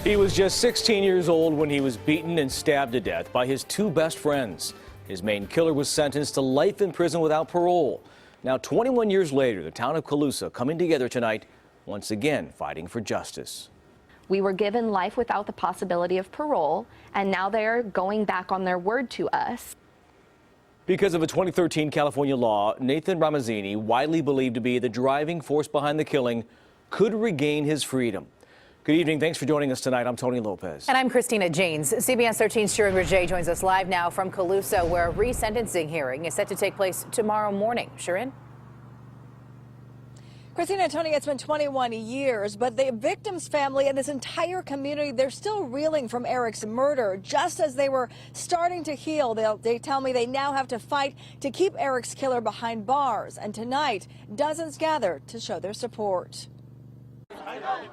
He was just 16 years old when he was beaten and stabbed to death by his two best friends. His main killer was sentenced to life in prison without parole. Now, 21 years later, the town of Colusa coming together tonight, once again fighting for justice. We were given life without the possibility of parole, and now they're going back on their word to us. Because of a 2013 California law, Nathan Ramazzini, widely believed to be the driving force behind the killing, could regain his freedom. Good evening. Thanks for joining us tonight. I'm Tony Lopez. And I'm Christina Janes. CBS 13's Shirin Rajay joins us live now from Colusa, where a resentencing hearing is set to take place tomorrow morning. Shirin? Christina and Tony, it's been 21 years, but the victim's family and this entire community, they're still reeling from Erik's murder. Just as they were starting to heal, they tell me they now have to fight to keep Erik's killer behind bars. And tonight, dozens gather to show their support.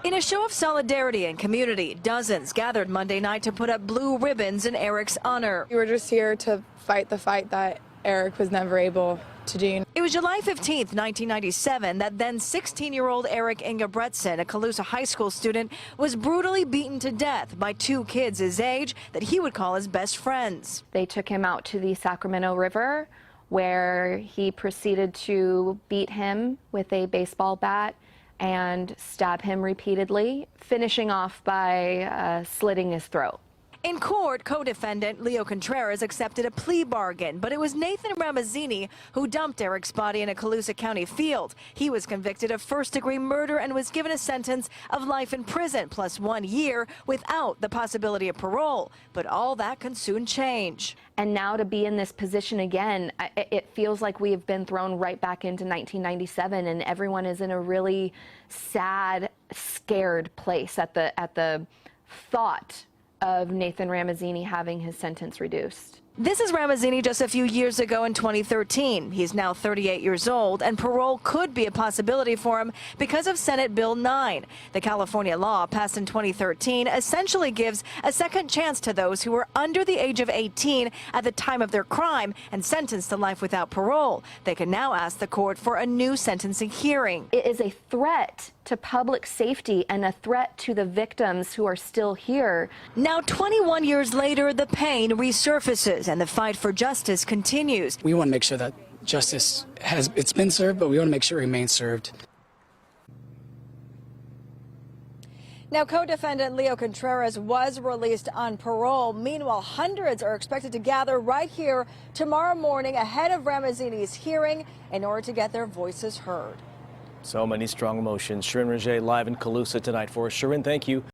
In a show of solidarity and community, dozens gathered Monday night to put up blue ribbons in Erik's honor. We were just here to fight the fight that Erik was never able to do. It was July 15th, 1997, that then 16-year-old Erik Ingebretsen, a Colusa high school student, was brutally beaten to death by two kids his age that he would call his best friends. They took him out to the Sacramento River, where he proceeded to beat him with a baseball bat and stab him repeatedly, finishing off by slitting his throat. In court, co-defendant Leo Contreras accepted a plea bargain, but it was Nathan Ramazzini who dumped Erik's body in a Colusa County field. He was convicted of first-degree murder and was given a sentence of life in prison plus 1 year without the possibility of parole. But all that can soon change. And now to be in this position again, it feels like we have been thrown right back into 1997, and everyone is in a really sad, scared place at the thought of Nathan Ramazzini having his sentence reduced. This is Ramazzini just a few years ago in 2013. He's now 38 years old, and parole could be a possibility for him because of Senate Bill 9. The California law, passed in 2013, essentially gives a second chance to those who were under the age of 18 at the time of their crime and sentenced to life without parole. They can now ask the court for a new sentencing hearing. It is a threat to public safety and a threat to the victims who are still here. Now, 21 years later, the pain resurfaces and the fight for justice continues. We want to make sure that justice it's been served, but we want to make sure it remains served. Now, co-defendant Leo Contreras was released on parole. Meanwhile, hundreds are expected to gather right here tomorrow morning ahead of Ramazzini's hearing in order to get their voices heard. So many strong emotions. Shirin Rajay live in Colusa tonight for us. Shirin, thank you.